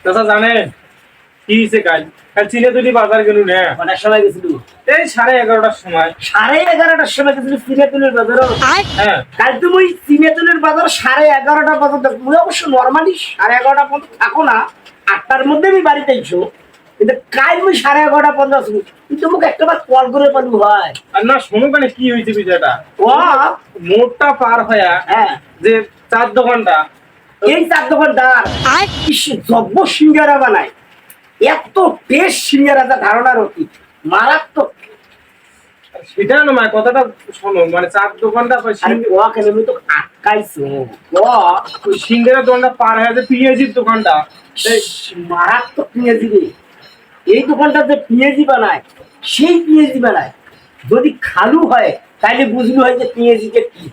চাচা জানেন কি হয়েছে? কাল কাল চিনেতুলি বাজার গেলু না? কটার সময় গেছিল? এই 11:30টার সময়। 11:30টার সময় গেছিল সিনেতুলের বাজার? হ্যাঁ কাল তুমি সিনেতুলের বাজার 11:30 পর্যন্ত, তুমি অবশ্য নর্মালি 11:30 পর্যন্ত থাকো না, 8টার মধ্যে আমি বাড়িতে এসো, কিন্তু কাল আমি 11:30 পর্যন্ত আসবো। কিন্তু তোমাকে একটাবার কল করে পারবো ভাই। আর না শোনো কেন কি হয়েছে বিষয়টা? ও মোড়টা পার হয়া হ্যাঁ, যে চার দোকানটা, এই 4 দোকানদার জব্ব সিঙ্গারা বানায়, এত টেস্ট সিঙ্গারা, যা ধারণার অতীত, মারাত্মক। সেটা না মানে কথাটা শোনো, মানে চার দোকানটা আরে ও কেন আমি তো আটকাইছো, ও সিঙ্গারা দোকানটা পার হয়ে যে পিঁয়াজির দোকানটা, এই মারাত্মক পেঁয়াজি রে। এই দোকানটা যে পেঁয়াজি বানায়, সেই পেঁয়াজি বানায়, যদি খালু হয় তাহলে বুঝলি হয় যে পেঁয়াজিটা কি।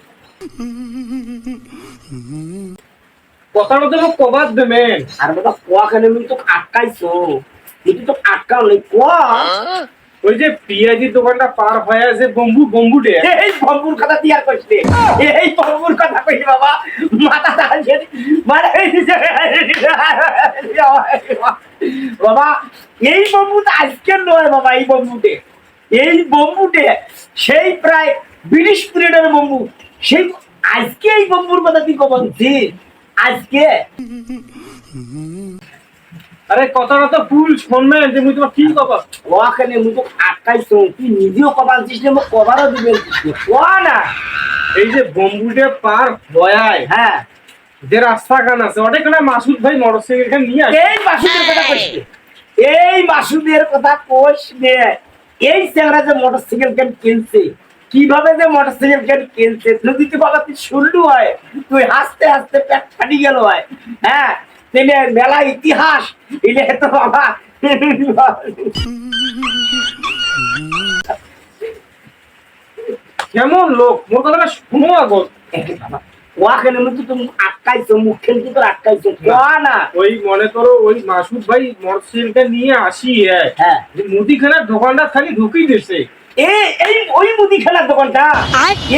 কথাটা তো কবার দেবেন? আর বাবা কোয়া কেন আমি তো আটকাইছো, এটি তো আটকাও নেই কোয়া। ওই যে পিঁয়াজির দোকানটা পার হয়ে যে বম্বুটে, এই বম্বুর কথা তুই আর কইস নে। এই বম্বুর কথা কইস বাবা, মাথা দাঁড়িয়ে মানে বাবা, এই বম্বুটা আজকের নয় বাবা, এই বম্বুটে, এই বম্বুটে সেই প্রায় 20 পিরিয়ডের বম্বু, সেই আজকে এই বম্বুর কথা তুই কখন আজকে? আরে কথাটা তো ফুল শুনবেন যে মুই তোমার কি কবা। ওখানে মুই তো আটকাইছো, তুই নিজেও কবার দিস না, কবারও দিবেন কোয়া না। এই যে বম্বুটে পার হয়ায় হ্যাঁ, যে রাস্তাখান আছে ওটা এখানে মাসুদ ভাই মোটরসাইকেল নিয়ে আসে। এই মাসুদের কথা কইস নে, এই মাসুদের কথা কইস নে। এই ছেলেরা যে মোটরসাইকেল কেন কিনছে, কিভাবে যে মোটরসাইকেল কেন কিনছে, যদি তুই বাবা তুই শুনলু হয়, তুই হাসতে হাসতে পেট ফাটি গেল হয়। হ্যাঁ, তেলে মেলা ইতিহাস এলে তো বাবা। কেমন লোক, মোর কথাটা শুনো আগত। বাবা ওয়াখানে মধ্যে তুমি আটকাইছো, মুখ খেলতে তো আটকাইছো কোয়া না। ওই মনে করো ওই মাসুদ ভাই মোটরসাইকেলটা নিয়ে আসি হ্যাঁ, যে মুদিখানার দোকানটা খালি ঢুকিয়ে দিছে। এই ওই মুদিখানার দোকানটা,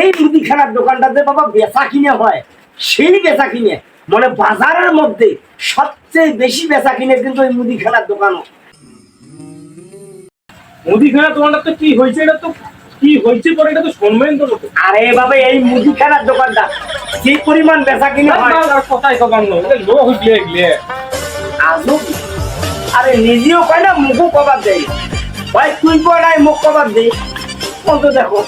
এই মুদিখানার দোকানটা যে বাবা বেচা কিনে হয়, সেই বেচা কিনে মানে বাজারের মধ্যে সবচেয়ে বেশি বেচা কিনে কিন্তু ওই মুদিখানার দোকানও। মুদিখানার দোকানটা তো কি হয়েছে, এটা তো কি হয়েছে পরে এটা তো শুনবেন তো। আরে বাবা এই মুদিখানার দোকানটা যে পরিমাণ বেচা কিনে হয়, কথাই কবার লোক হইলে এগলে আজও আরে নিজেও কয় না, মুখও কবার দেয় ভাই, তুই কয় নাই মুখ কবার দেয়, কত দেখো।